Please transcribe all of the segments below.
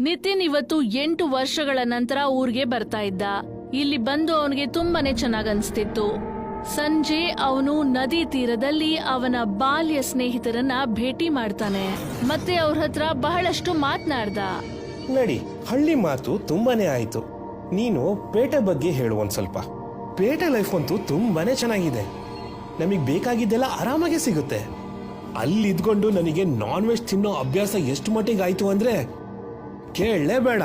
ನಿತಿನ್ ಇವತ್ತು 8 ವರ್ಷಗಳ ನಂತರ ಊರಿಗೆ ಬರ್ತಾ ಇದ್ದ. ಇಲ್ಲಿ ಬಂದು ಅವನಿಗೆ ತುಂಬಾನೇ ಚೆನ್ನಾಗನ್ಸ್ತಿತ್ತು. ಸಂಜೆ ಅವನು ನದಿ ತೀರದಲ್ಲಿ ಅವನ ಬಾಲ್ಯ ಸ್ನೇಹಿತರನ್ನ ಭೇಟಿ ಮಾಡ್ತಾನೆ. ಮತ್ತೆ ಅವ್ರ ಹತ್ರ ಬಹಳಷ್ಟು ಮಾತನಾಡ್ದ. ನಡಿ, ಹಳ್ಳಿ ಮಾತು ತುಂಬಾನೇ ಆಯ್ತು. ನೀನು ಪೇಟೆ ಬಗ್ಗೆ ಹೇಳು ಒಂದ್ ಸ್ವಲ್ಪ. ಪೇಟೆ ಲೈಫ್ ಅಂತೂ ತುಂಬಾನೇ ಚೆನ್ನಾಗಿದೆ. ನಮಗ್ ಬೇಕಾಗಿದ್ದೆಲ್ಲ ಆರಾಮಾಗೆ ಸಿಗುತ್ತೆ. ಅಲ್ಲಿ ಇದ್ಕೊಂಡು ನನಗೆ ನಾನ್ ವೆಜ್ ತಿನ್ನೋ ಅಭ್ಯಾಸ ಎಷ್ಟು ಮಟ್ಟಿಗೆ ಆಯ್ತು ಅಂದ್ರೆ ಕೇಳಲೇ ಬೇಡ.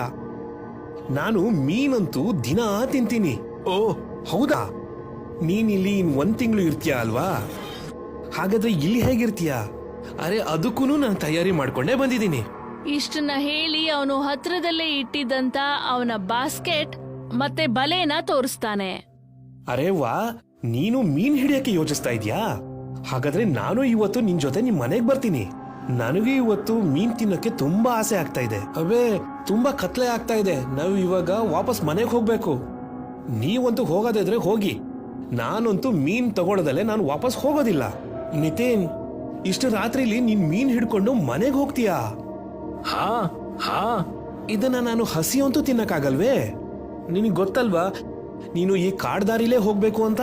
ನಾನು ಮೀನಂತೂ ದಿನಾ ತಿಂತೀನಿ. ಓ ಹೌದಾ, ನೀನಿಲ್ಲಿ 1 ತಿಂಗಳು ಇರ್ತೀಯ ಅಲ್ವಾ? ಹಾಗಾದ್ರೆ ಇಲ್ಲಿ ಹೇಗಿರ್ತೀಯ? ಅರೆ, ಅದಕ್ಕೂ ನಾನು ತಯಾರಿ ಮಾಡ್ಕೊಂಡೇ ಬಂದಿದ್ದೀನಿ. ಇಷ್ಟನ್ನ ಹೇಳಿ ಅವನು ಹತ್ರದಲ್ಲೇ ಇಟ್ಟಿದ್ದಂತ ಅವನ ಬಾಸ್ಕೆಟ್ ಮತ್ತೆ ಬಲೆನ ತೋರಿಸ್ತಾನೆ. ಅರೆ ವಾ, ನೀನು ಮೀನ್ ಹಿಡಿಯಕ್ಕೆ ಯೋಚಿಸ್ತಾ ಇದ್ಯಾ? ಹಾಗಾದ್ರೆ ನಾನು ಇವತ್ತು ನಿನ್ ಜೊತೆ ನಿಮ್ ಮನೆಗ್ ಬರ್ತೀನಿ. ನನಗೆ ಇವತ್ತು ಮೀನ್ ತಿನ್ನಕ್ಕೆ ತುಂಬಾ ಆಸೆ ಆಗ್ತಾ ಇದೆ. ಅವೇ ತುಂಬಾ ಕತ್ಲೆ ಆಗ್ತಾ ಇದೆ. ನಾವು ಇವಾಗ ವಾಪಸ್ ಮನೆಗ್ ಹೋಗ್ಬೇಕು. ನೀವಂತೂ ಹೋಗೋದಿದ್ರೆ ಹೋಗಿ, ನಾನಂತೂ ಮೀನ್ ತಗೊಳ್ಳದಲ್ಲೇ ನಾನು ವಾಪಸ್ ಹೋಗೋದಿಲ್ಲ. ನಿತಿನ್, ಇಷ್ಟು ರಾತ್ರಿಲಿ ನೀನ್ ಮೀನ್ ಹಿಡ್ಕೊಂಡು ಮನೆಗ್ ಹೋಗ್ತೀಯಾ? ಹಾ ಹಾ, ಇದನ್ನ ನಾನು ಹಸಿ ಅಂತೂ ತಿನ್ನಕ್ಕಾಗಲ್ವೇ? ನಿನಗ್ ಗೊತ್ತಲ್ವಾ ನೀನು ಈ ಕಾಡ್ ದಾರಿಲೇ ಹೋಗ್ಬೇಕು ಅಂತ?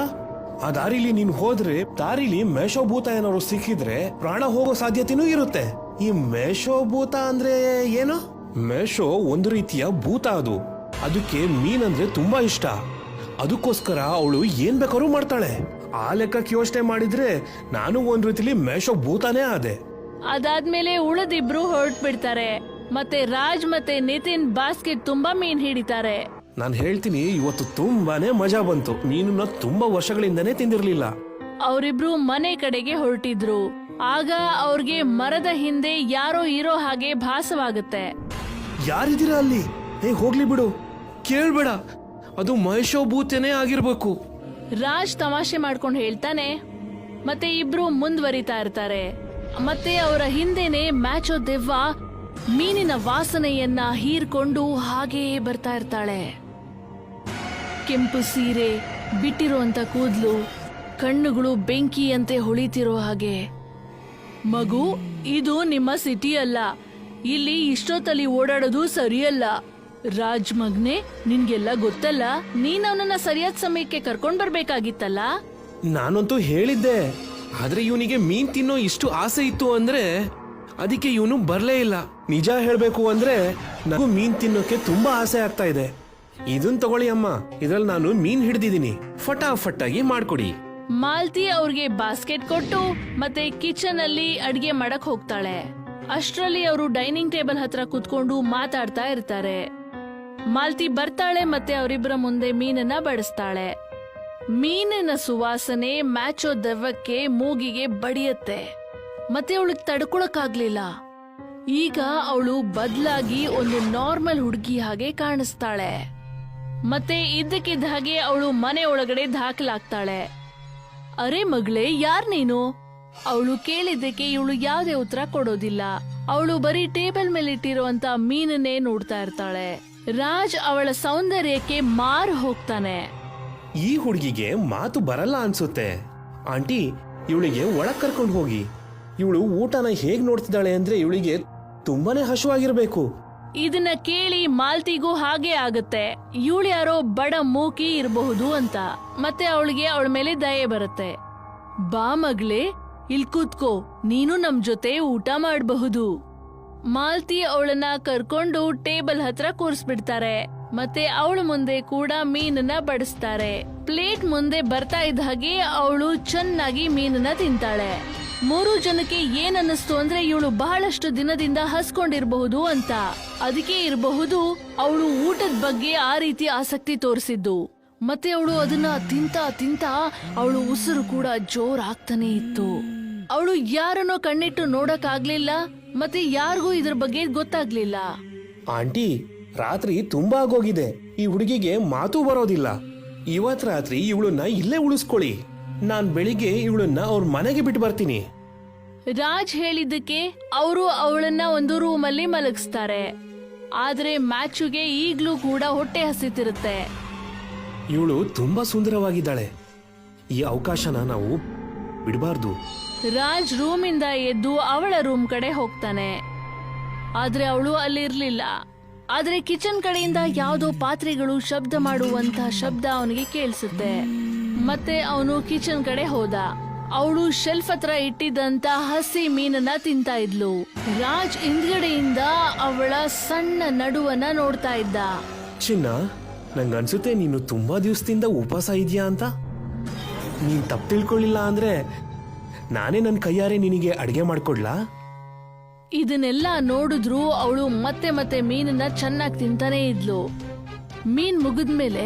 ಆ ದಾರಿಲಿ ನೀನು ಹೋದ್ರೆ ದಾರಿಲಿ ಮೇಷೋಭೂತ ಏನಾದ್ರು ಸಿಕ್ಕಿದ್ರೆ ಪ್ರಾಣ ಹೋಗೋ ಸಾಧ್ಯತೆನೂ ಇರುತ್ತೆ. ಈ ಮೇಷೋಭೂತ ಅಂದ್ರೆ ಏನು? ಮೇಷೋ ಒಂದು ರೀತಿಯ ಭೂತ. ಅದಕ್ಕೆ ಮೀನಂದ್ರೆ ತುಂಬಾ ಇಷ್ಟ. ಅದಕ್ಕೋಸ್ಕರ ಅವಳು ಏನ್ ಬೇಕಾದ್ರೂ ಮಾಡ್ತಾಳೆ. ಆ ಲೆಕ್ಕಕ್ಕೆ ಯೋಚನೆ ಮಾಡಿದ್ರೆ ನಾನು ಒಂದ್ ರೀತಿಲಿ ಮೇಷೋ ಭೂತಾನೇ ಆದೆ. ಅದಾದ್ಮೇಲೆ ಉಳಿದಿಬ್ರು ಹೊರಟ್ಬಿಡ್ತಾರೆ. ಮತ್ತೆ ರಾಜ್ ಮತ್ತೆ ನಿತಿನ್ ಬಾಸ್ಕೆಟ್ ತುಂಬಾ ಮೀನ್ ಹಿಡಿತಾರೆ. ನಾನು ಹೇಳ್ತೀನಿ, ಇವತ್ತು ತುಂಬಾನೇ ಮಜಾ ಬಂತು. ಮೀನನ್ನ ತುಂಬಾ ವರ್ಷಗಳಿಂದನೇ ತಿಂದಿರ್ಲಿಲ್ಲ. ಅವರಿಬ್ರು ಮನೆ ಕಡೆಗೆ ಹೊರಟಿದ್ರು. ಆಗ ಅವ್ರಿಗೆ ಮರದ ಹಿಂದೆ ಯಾರೋ ಇರೋ ಹಾಗೆ ಭಾಸವಾಗುತ್ತೆ. ಯಾರಿದ್ದೀರಾ ಅಲ್ಲಿ? ಹೋಗ್ಲಿ ಬಿಡು, ಕೇಳ್ಬೇಡ, ಅದು ಮಹೇಶೋಭೂತನೇ ಆಗಿರ್ಬೇಕು. ರಾಜ್ ತಮಾಷೆ ಮಾಡ್ಕೊಂಡು ಹೇಳ್ತಾನೆ. ಮತ್ತೆ ಇಬ್ರು ಮುಂದುವರಿತಾ ಇರ್ತಾರೆ. ಮತ್ತೆ ಅವರ ಹಿಂದೆನೆ ಮ್ಯಾಚೋ ದೆವ್ವ ಮೀನಿನ ವಾಸನೆಯನ್ನ ಹೀರ್ಕೊಂಡು ಹಾಗೇ ಬರ್ತಾ ಇರ್ತಾಳೆ. ಕೆಂಪು ಸೀರೆ, ಬಿಟ್ಟಿರುವಂತ ಕೂದ್ಲು, ಕಣ್ಣುಗಳು ಬೆಂಕಿಯಂತೆ ಹೊಳಿತಿರೋ ಹಾಗೆ. ಮಗು, ಇದು ನಿಮ್ಮ ಸಿಟಿ ಅಲ್ಲ. ಇಲ್ಲಿ ಇಷ್ಟೊತ್ತಲ್ಲಿ ಓಡಾಡೋದು ಸರಿಯಲ್ಲ. ರಾಜ್ ಮಗ್ನೆ, ನಿನ್ಗೆಲ್ಲ ಗೊತ್ತಲ್ಲ. ನೀನ್ ಅವನನ್ನ ಸರಿಯಾದ ಸಮಯಕ್ಕೆ ಕರ್ಕೊಂಡ್ ಬರ್ಬೇಕಾಗಿತ್ತಲ್ಲ. ನಾನಂತೂ ಹೇಳಿದ್ದೆ, ಆದ್ರೆ ಇವನಿಗೆ ಮೀನ್ ತಿನ್ನೋ ಇಷ್ಟು ಆಸೆ ಇತ್ತು ಅಂದ್ರೆ ಅದಕ್ಕೆ ಇವನು ಬರ್ಲೇ ಇಲ್ಲ. ನಿಜ ಹೇಳ್ಬೇಕು ಅಂದ್ರೆ ನನಗೂ ಮೀನ್ ತಿನ್ನೋಕೆ ತುಂಬಾ ಆಸೆ ಆಗ್ತಾ ಇದೆ. ಇದನ್ ತಗೊಳ್ಳಿ ಅಮ್ಮ, ಇದ್ರಲ್ಲಿ ನಾನು ಮೀನ್ ಹಿಡಿದಿದ್ದೀನಿ, ಫಟಾಫಟ್ ಆಗಿ ಮಾಡ್ಕೊಡಿ. ಮಾಲ್ತಿ ಅವ್ರಿಗೆ ಬಾಸ್ಕೆಟ್ ಕೊಟ್ಟು ಮತ್ತೆ ಕಿಚನ್ ಅಲ್ಲಿ ಅಡ್ಗೆ ಮಾಡಕ್ ಹೋಗ್ತಾಳೆ. ಅಷ್ಟ್ರಲ್ಲಿ ಅವರು ಡೈನಿಂಗ್ ಟೇಬಲ್ ಹತ್ರ ಕುತ್ಕೊಂಡು ಮಾತಾಡ್ತಾ ಇರ್ತಾರೆ. ಮಾಲ್ತಿ ಬರ್ತಾಳೆ ಮತ್ತೆ ಅವರಿಬ್ಬರ ಮುಂದೆ ಮೀನನ್ನ ಬಡಿಸ್ತಾಳೆ. ಮೀನಿನ ಸುವಾಸನೆ ಮ್ಯಾಚೋ ದೆವ್ವಕ್ಕೆ ಮೂಗಿಗೆ ಬಡಿಯತ್ತೆ. ಮತ್ತೆ ಅವಳಿಗೆ ತಡ್ಕೊಳಕ್ಕಾಗ್ಲಿಲ್ಲ. ಈಗ ಅವಳು ಬದಲಾಗಿ ಒಂದು ನಾರ್ಮಲ್ ಹುಡುಗಿ ಹಾಗೆ ಕಾಣಿಸ್ತಾಳೆ. ಮತ್ತೆ ಇದ್ದಕ್ಕಿದ್ದ ಹಾಗೆ ಅವಳು ಮನೆ ಒಳಗಡೆ ದಾಖಲಾಗ್ತಾಳೆ. ಅರೆ ಮಗಳೇ, ಯಾರ್ ನೀನು? ಅವಳು ಕೇಳಿದ್ದಕ್ಕೆ ಇವಳು ಯಾವುದೇ ಉತ್ತರ ಕೊಡೋದಿಲ್ಲ. ಅವಳು ಬರೀ ಟೇಬಲ್ ಮೇಲೆ ಇಟ್ಟಿರುವಂತ ಮೀನನ್ನೇ ನೋಡ್ತಾ ಇರ್ತಾಳೆ. ರಾಜ್ ಅವಳ ಸೌಂದರ್ಯಕ್ಕೆ ಮಾರು ಹೋಗ್ತಾನೆ. ಈ ಹುಡುಗಿಗೆ ಮಾತು ಬರಲ್ಲ ಅನ್ಸುತ್ತೆ. ಆಂಟಿ, ಇವಳಿಗೆ ಒಳಗ್ ಕರ್ಕೊಂಡು ಹೋಗಿ. ಇವಳು ಊಟನ ಹೇಗ್ ನೋಡ್ತಿದ್ದಾಳೆ ಅಂದ್ರೆ ಇವಳಿಗೆ ತುಂಬಾನೇ ಹಸುವಾಗಿರ್ಬೇಕು. ಇದನ್ನ ಕೇಳಿ ಮಾಲ್ತಿಗೂ ಹಾಗೆ ಆಗುತ್ತೆ. ಇವಳು ಯಾರೋ ಬಡ ಮೂಕಿ ಇರಬಹುದು ಅಂತ. ಮತ್ತೆ ಅವಳಿಗೆ ಅವಳ ಮೇಲೆ ದಯೆ ಬರುತ್ತೆ. ಬಾ ಮಗಳೇ, ಇಲ್ ಕೂತ್ಕೋ, ನೀನು ನಮ್ ಜೊತೆ ಊಟ ಮಾಡಬಹುದು. ಮಾಲ್ತಿ ಅವಳನ್ನ ಕರ್ಕೊಂಡು ಟೇಬಲ್ ಹತ್ರ ಕೂರಿಸ್ಬಿಡ್ತಾರೆ. ಮತ್ತೆ ಅವಳ ಮುಂದೆ ಕೂಡ ಮೀನನ್ನ ಬಡಿಸ್ತಾರೆ. ಪ್ಲೇಟ್ ಮುಂದೆ ಬರ್ತಾ ಇದ್ದ ಹಾಗೆ ಅವಳು ಚೆನ್ನಾಗಿ ಮೀನನ್ನ ತಿಂತಾಳೆ. 3 ಜನಕ್ಕೆ ಏನ್ ಅನ್ನಿಸ್ತು ಅಂದ್ರೆ ಇವಳು ಬಹಳಷ್ಟು ದಿನದಿಂದ ಹಸ್ಕೊಂಡಿರ್ಬಹುದು ಅಂತ. ಅದಕ್ಕೆ ಇರಬಹುದು ಅವಳು ಊಟದ ಬಗ್ಗೆ ಆ ರೀತಿ ಆಸಕ್ತಿ ತೋರಿಸಿದ್ದು. ಮತ್ತೆ ಅವಳು ಅದನ್ನ ತಿಂತ ಅವಳು ಉಸಿರು ಕೂಡ ಜೋರ್ ಆಗ್ತಾನೆ ಇತ್ತು. ಅವಳು ಯಾರನ್ನೋ ಕಣ್ಣಿಟ್ಟು ನೋಡಕ್ ಆಗ್ಲಿಲ್ಲ. ಮತ್ತೆ ಯಾರಿಗೂ ಇದ್ರ ಬಗ್ಗೆ ಗೊತ್ತಾಗ್ಲಿಲ್ಲ. ಆಂಟಿ, ರಾತ್ರಿ ತುಂಬಾ ಆಗೋಗಿದೆ. ಈ ಹುಡುಗಿಗೆ ಮಾತು ಬರೋದಿಲ್ಲ. ಇವತ್ ರಾತ್ರಿ ಇವಳನ್ನ ಇಲ್ಲೇ ಉಳಿಸ್ಕೊಳ್ಳಿ. ನಾನ್ ಬೆಳಿಗ್ಗೆ ಇವಳನ್ನ ಅವ್ರ ಮನೆಗೆ ಬಿಟ್ಟು ಬರ್ತೀನಿ. ರಾಜ್ ಹೇಳಿದ್ದಕ್ಕೆ ಅವರು ಅವಳನ್ನ ಒಂದು ರೂಮಲ್ಲಿ ಮಲಗಿಸ್ತಾರೆ. ಆದ್ರೆ ಮ್ಯಾಚುಗೆ ಈಗ್ಲೂ ಕೂಡ ಹೊಟ್ಟೆ ಹಸಿತಿರುತ್ತೆ. ಇವಳು ತುಂಬಾ ಸುಂದರವಾಗಿದ್ದಾಳೆ. ಈ ಅವಕಾಶನ ನಾವು ಬಿಡಬಾರ್ದು. ರಾಜ್ ರೂಮಿಂದ ಎದ್ದು ಅವಳ ರೂಮ್ ಕಡೆ ಹೋಗ್ತಾನೆ. ಆದ್ರೆ ಅವಳು ಅಲ್ಲಿರ್ಲಿಲ್ಲ. ಆದ್ರೆ ಕಿಚನ್ ಕಡೆಯಿಂದ ಯಾವ್ದೋ ಪಾತ್ರೆಗಳು ಶಬ್ದ ಮಾಡುವಂತ ಶಬ್ದ ಅವನಿಗೆ ಕೇಳಿಸುತ್ತೆ. ಮತ್ತೆ ಅವನು ಕಿಚನ್ ಕಡೆ ಹೋದ. ಅವಳು ಶೆಲ್ಫ್ ಹತ್ರ ಇಟ್ಟಿದ್ದಂತ ಹಸಿ ಮೀನನ್ನ ತಿಂತಾ ಇದ್ಲು. ರಾಜ್ ಹಿಂದ್ಗಡೆಯಿಂದ ಅವಳ ಸಣ್ಣ ನಡುವನ್ನ ನೋಡ್ತಾ ಇದ್ದ. ಚಿನ್ನ, ನಂಗನ್ಸುತ್ತೆ ನೀನು ತುಂಬಾ ದಿವಸದಿಂದ ಉಪವಾಸ ಇದೆಯಾ ಅಂತ. ನೀನ್ ತಪ್ಪು ತಿಳ್ಕೊಳ್ಳಿಲ್ಲ ಅಂದ್ರೆ ನಾನೇ ನನ್ನ ಕೈಯಾರೆ ನಿನಗೆ ಅಡಿಗೆ ಮಾಡ್ಕೊಡ್ಲಾ? ಇದನ್ನೆಲ್ಲ ನೋಡಿದ್ರು ಅವಳು ಮತ್ತೆ ಮತ್ತೆ ಮೀನನ್ನ ಚೆನ್ನಾಗಿ ತಿಂತಾನೆ ಇದ್ಲು. ಮೀನ್ ಮುಗಿದ್ಮೇಲೆ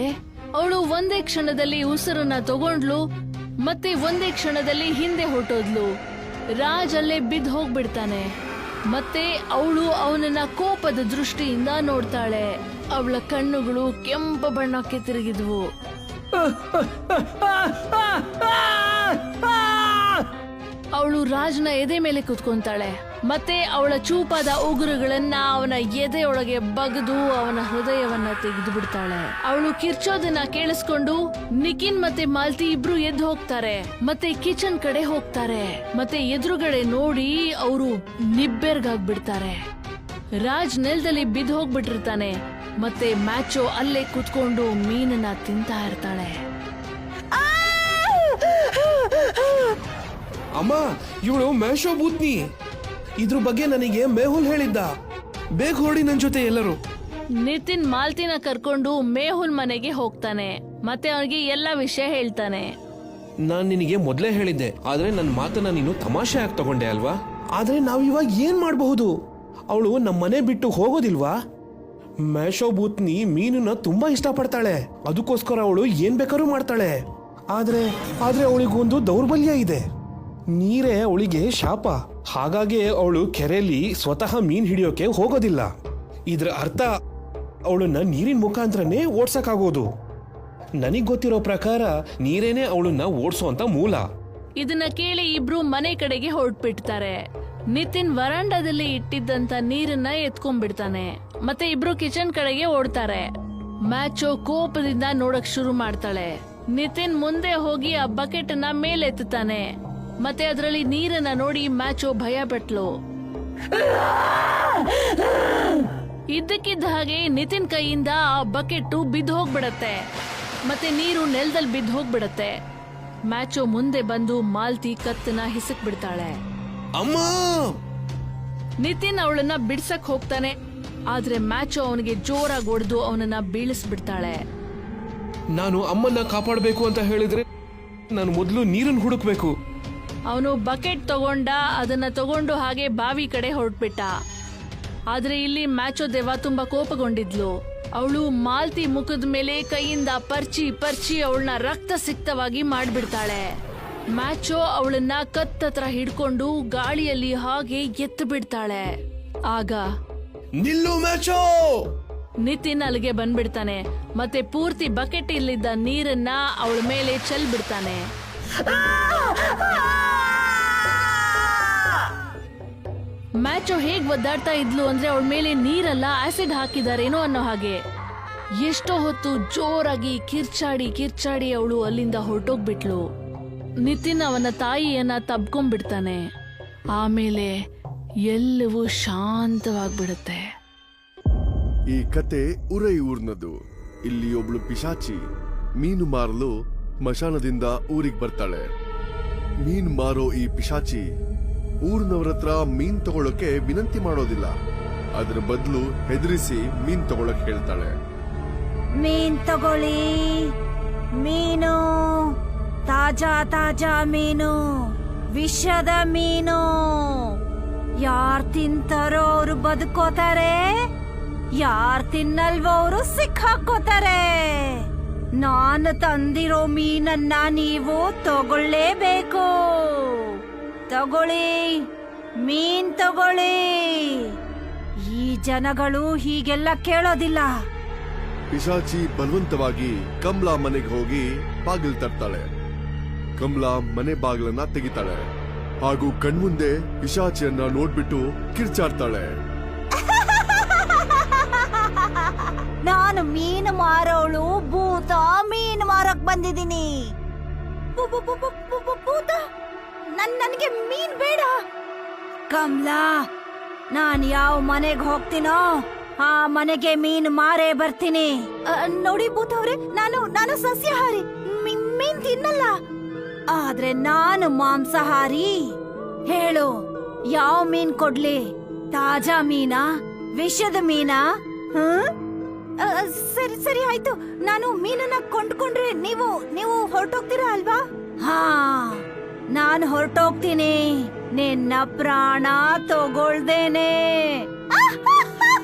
ಅವಳು ಒಂದೇ ಕ್ಷಣದಲ್ಲಿ ಉಸಿರನ್ನ ತಗೊಂಡ್ಲು, ಮತ್ತೆ ಒಂದೇ ಕ್ಷಣದಲ್ಲಿ ಹಿಂದೆ ಹೊರಟೋದ್ಲು. ರಾಜ್ ಅಲ್ಲೇ ಬಿದ್ದು ಹೋಗ್ಬಿಡ್ತಾನೆ. ಮತ್ತೆ ಅವಳು ಅವನನ್ನ ಕೋಪದ ದೃಷ್ಟಿಯಿಂದ ನೋಡ್ತಾಳೆ. ಅವಳ ಕಣ್ಣುಗಳು ಕೆಂಪು ಬಣ್ಣಕ್ಕೆ ತಿರುಗಿದ್ವು. ಅವಳು ರಾಜ್ನ ಎದೆ ಮೇಲೆ ಕುತ್ಕೊಂತಾಳೆ. ಮತ್ತೆ ಅವಳ ಚೂಪಾದ ಉಗುರುಗಳನ್ನ ಅವನ ಎದೆಯೊಳಗೆ ಬಗದು ಅವನ ಹೃದಯವನ್ನ ತೆಗೆದು ಬಿಡ್ತಾಳೆ. ಅವಳು ಕಿರ್ಚೋದನ್ನ ಕೇಳಿಸ್ಕೊಂಡು ನಿಖಿನ್ ಮತ್ತೆ ಮಾಲ್ತಿ ಇಬ್ರು ಎದ್ದು ಹೋಗ್ತಾರೆ. ಮತ್ತೆ ಕಿಚನ್ ಕಡೆ ಹೋಗ್ತಾರೆ. ಮತ್ತೆ ಎದುರುಗಡೆ ನೋಡಿ ಅವರು ನಿಬ್ಬೆರ್ಗಾಗ್ಬಿಡ್ತಾರೆ. ರಾಜ್ ನೆಲದಲ್ಲಿ ಬಿದ್ದು ಹೋಗ್ಬಿಟ್ಟಿರ್ತಾನೆ. ಮತ್ತೆ ಮ್ಯಾಚೋ ಅಲ್ಲೇ ಕುತ್ಕೊಂಡು ಮೀನನ್ನ ತಿಂತಾ ಇರ್ತಾಳೆ. ಅಮ್ಮ, ಇವಳು ಮ್ಯಾಶೋ ಭೂತ್ನಿ. ಇದ್ರ ಬಗ್ಗೆ ನನಗೆ ಮೇಹುಲ್ ಹೇಳಿದ್ದ. ಬೇಗ ಹೊಡಿ ನನ್ ಜೊತೆ ಎಲ್ಲರೂ. ನಿತಿನ್ ಮಾಲ್ತಿನ ಕರ್ಕೊಂಡು ಮೇಹುಲ್ ಮನೆಗೆ ಹೋಗ್ತಾನೆ. ಮತ್ತೆ ಅವನಿಗೆ ಎಲ್ಲ ವಿಷಯ ಹೇಳ್ತಾನೆ. ನಾನ್ ನಿನಗೆ ಮೊದ್ಲೇ ಹೇಳಿದ್ದೆ, ಆದ್ರೆ ನನ್ನ ಮಾತನ್ನ ನೀನು ತಮಾಷೆ ಆಗಿ ತಗೊಂಡೆ ಅಲ್ವಾ? ಆದ್ರೆ ನಾವ್ ಇವಾಗ ಏನ್ ಮಾಡಬಹುದು? ಅವಳು ನಮ್ಮ ಮನೆ ಬಿಟ್ಟು ಹೋಗೋದಿಲ್ವಾ? ಮ್ಯಾಶೋ ಭೂತ್ನಿ ಮೀನನ್ನ ತುಂಬಾ ಇಷ್ಟಪಡ್ತಾಳೆ. ಅದಕ್ಕೋಸ್ಕರ ಅವಳು ಏನ್ ಬೇಕಾದ್ರೂ ಮಾಡ್ತಾಳೆ. ಆದ್ರೆ ಅವಳಿಗೊಂದು ದೌರ್ಬಲ್ಯ ಇದೆ. ನೀರೇ ಅವಳಿಗೆ ಶಾಪ. ಹಾಗಾಗಿ ಅವಳು ಕೆರೆಯಲ್ಲಿ ಸ್ವತಃ ಮೀನ್ ಹಿಡಿಯೋಕೆ ಹೋಗೋದಿಲ್ಲ. ಇದ್ರ ಅರ್ಥ ಅವಳನ್ನ ನೀರಿನ ಮುಖಾಂತರನೇ ಓಡ್ಸಕ್ಕಾಗೋದು. ನನಗ್ ಗೊತ್ತಿರೋ ಪ್ರಕಾರ ನೀರೇನೆ ಅವಳನ್ನ ಓಡಿಸೋಂತ ಮೂಲ. ಇದನ್ನ ಕೇಳಿ ಇಬ್ರು ಮನೆ ಕಡೆಗೆ ಹೊರಟ್ಬಿಡ್ತಾರೆ. ನಿತಿನ್ ವರಾಂಡದಲ್ಲಿ ಇಟ್ಟಿದ್ದಂತ ನೀರನ್ನ ಎತ್ಕೊಂಡ್ಬಿಡ್ತಾನೆ. ಮತ್ತೆ ಇಬ್ರು ಕಿಚನ್ ಕಡೆಗೆ ಓಡ್ತಾರೆ. ಮ್ಯಾಚೋ ಕೋಪದಿಂದ ನೋಡಕ್ ಶುರು ಮಾಡ್ತಾಳೆ. ನಿತಿನ್ ಮುಂದೆ ಹೋಗಿ ಆ ಬಕೆಟ್ ನ ಮೇಲೆತ್ತಾನೆ. ಮತ್ತೆ ಅದರಲ್ಲಿ ನೀರನ್ನ ನೋಡಿ ಮ್ಯಾಚೋ ಭಯ ಪಟ್ಲು. ಇದ್ದಕ್ಕಿದ್ದ ಹಾಗೆ ನಿತಿನ್ ಕೈಯಿಂದ ಆ ಬಕೆಟ್ ಬಿದ್ದು ಹೋಗ್ಬಿಡತ್ತೆ. ಮತ್ತೆ ನೀರು ನೆಲದಲ್ಲಿ ಬಿದ್ದು ಹೋಗ್ಬಿಡತ್ತೆ. ಮ್ಯಾಚೋ ಮುಂದೆ ಬಂದು ಮಾಲ್ತಿ ಕತ್ತನ್ನ ಹಿಸಕ್ ಬಿಡ್ತಾಳೆ. ಅಮ್ಮ! ನಿತಿನ್ ಅವಳನ್ನ ಬಿಡ್ಸಕ್ ಹೋಗ್ತಾನೆ. ಆದ್ರೆ ಮ್ಯಾಚೋ ಅವನಿಗೆ ಜೋರಾಗಿ ಹೊಡೆದು ಅವನನ್ನ ಬೀಳಿಸ್ಬಿಡ್ತಾಳೆ. ನಾನು ಅಮ್ಮನ್ನ ಕಾಪಾಡಬೇಕು ಅಂತ ಹೇಳಿದ್ರೆ ನಾನು ಮೊದಲು ನೀರನ್ನು ಹುಡುಕ್ಬೇಕು. ಅವನು ಬಕೆಟ್ ತಗೊಂಡ. ಅದನ್ನ ತಗೊಂಡು ಹಾಗೆ ಬಾವಿ ಕಡೆ ಹೊರಟ್ಬಿಟ್ಟ. ಆದ್ರೆ ಇಲ್ಲಿ ಮ್ಯಾಚೋ ದೇವ ತುಂಬಾ ಕೋಪಗೊಂಡಿದ್ಲು. ಅವಳು ಮಾಲ್ತಿ ಮುಖದ ಮೇಲೆ ಕೈಯಿಂದ ಪರ್ಚಿ ಅವಳನ್ನ ರಕ್ತ ಸಿಕ್ತವಾಗಿ ಮಾಡ್ಬಿಡ್ತಾಳೆ. ಮ್ಯಾಚೋ ಅವಳನ್ನ ಕತ್ತತ್ರ ಹಿಡ್ಕೊಂಡು ಗಾಳಿಯಲ್ಲಿ ಹಾಗೆ ಎತ್ತು ಬಿಡ್ತಾಳೆ. ಆಗ ನಿಲ್ಲು ಮ್ಯಾಚೋ! ನಿತಿನ್ ಅಲ್ಲಿಗೆ ಬಂದ್ಬಿಡ್ತಾನೆ. ಮತ್ತೆ ಪೂರ್ತಿ ಬಕೆಟ್ ಇಲ್ಲಿದ್ದ ನೀರನ್ನ ಅವಳ ಮೇಲೆ ಚೆಲ್ಬಿಡ್ತಾನೆ. ಮ್ಯಾಚೋ ಹೇಗ್ ಒದ್ದಾಡ್ತಾ ಇದ್ಲು ಅಂದ್ರೆ ಅವಳ ಮೇಲೆ ನೀರಲ್ಲ ಆಸಿಡ್ ಹಾಕಿದಾರೇನೋ ಅನ್ನೋ ಹಾಗೆ. ಎಷ್ಟೋ ಹೊತ್ತು ಜೋರಾಗಿ ಕಿರ್ಚಾಡಿ ಅವಳು ಅಲ್ಲಿಂದ ಹೊರಟೋಗ್ಬಿಟ್ಲು. ನಿತಿನ್ ಅವನ ತಾಯಿಯನ್ನ ತಬ್ಕೊಂಡ್ಬಿಡ್ತಾನೆ. ಆಮೇಲೆ ಎಲ್ಲವೂ ಶಾಂತವಾಗ್ಬಿಡುತ್ತೆ. ಈ ಕತೆ ಉರೈ ಊರ್ನದು. ಇಲ್ಲಿ ಒಬ್ಳು ಪಿಶಾಚಿ ಮೀನು ಮಾರಲು ಸ್ಮಶಾನದಿಂದ ಊರಿಗೆ ಬರ್ತಾಳೆ. ಮೀನ್ ಮಾರೋ ಈ ಪಿಶಾಚಿ ಊರಿನವ್ರ ಹತ್ರ ಮೀನ್ ತಗೊಳಕ್ಕೆ ವಿನಂತಿ ಮಾಡೋದಿಲ್ಲ. ಅದ್ರ ಬದಲು ಹೆದರಿಸಿ ಮೀನ್ ತಗೊಳಕ್ ಹೇಳ್ತಾಳೆ. ಮೀನ್ ತಗೊಳ್ಳಿ, ಮೀನು, ತಾಜಾ ಮೀನು, ವಿಷದ ಮೀನು. ಯಾರ್ ತಿಂತಾರೋ ಅವ್ರು ಬದುಕೋತಾರೆ, ಯಾರ್ ತಿನ್ನಲ್ವೋ ಅವರು ಸಿಕ್ಕಾಕೋತಾರೆ. ನಾನು ತಂದಿರೋ ಮೀನನ್ನ ನೀವು ತಗೊಳ್ಳೇಬೇಕು. ತಗೊಳ್ಳಿ, ಮೀನ್ ತಗೊಳ್ಳಿ. ಈ ಜನಗಳು ಹೀಗೆಲ್ಲ ಕೇಳೋದಿಲ್ಲ. ಪಿಶಾಚಿ ಬಲವಂತವಾಗಿ ಕಮಲಾ ಮನೆಗೆ ಹೋಗಿ ಬಾಗಿಲು ತರ್ತಾಳೆ. ಕಮಲಾ ಮನೆ ಬಾಗಿಲನ್ನ ತೆಗಿತಾಳೆ ಹಾಗೂ ಕಣ್ಮುಂದೆ ಪಿಶಾಚಿಯನ್ನ ನೋಡ್ಬಿಟ್ಟು ಕಿರ್ಚಾಡ್ತಾಳೆ. ನಾನು ಮೀನು ಮಾರೋಳು ಭೂತ ಮೀನು ಮಾರಕ್ ಬಂದಿದ್ದೀನಿ. ಭೂತ? ನನಗೆ ಮೀನ್ ಬೇಡ. ಕಮಲಾ, ನಾನ್ ಯಾವ ಮನೆಗೆ ಹೋಗ್ತೀನೋ ಆ ಮನೆಗೆ ಮೀನು ಮಾರೇ ಬರ್ತೀನಿ. ನೋಡಿ ಭೂತವ್ರೆ, ನಾನು ಸಸ್ಯಾಹಾರಿ, ಮೀನ್ ತಿನ್ನಲ್ಲ. ಆದ್ರೆ ನಾನು ಮಾಂಸಾಹಾರಿ. ಹೇಳು, ಯಾವ ಮೀನ್ ಕೊಡ್ಲಿ? ತಾಜಾ ಮೀನಾ, ವಿಷದ ಮೀನಾ? ಸರಿ ಸರಿ ಆಯ್ತು. ನಾನು ಮೀನನ್ನ ಕೊಂಡ್ಕೊಂಡ್ರೆ ನೀವು ಹೊರಟೋಗ್ತೀರಾ ಅಲ್ವಾ? ಹಾ, ನಾನು ಹೊರಟೋಗ್ತೀನಿ. ನಿನ್ನ ಪ್ರಾಣ ತಗೊಳ್ದೇನೆ.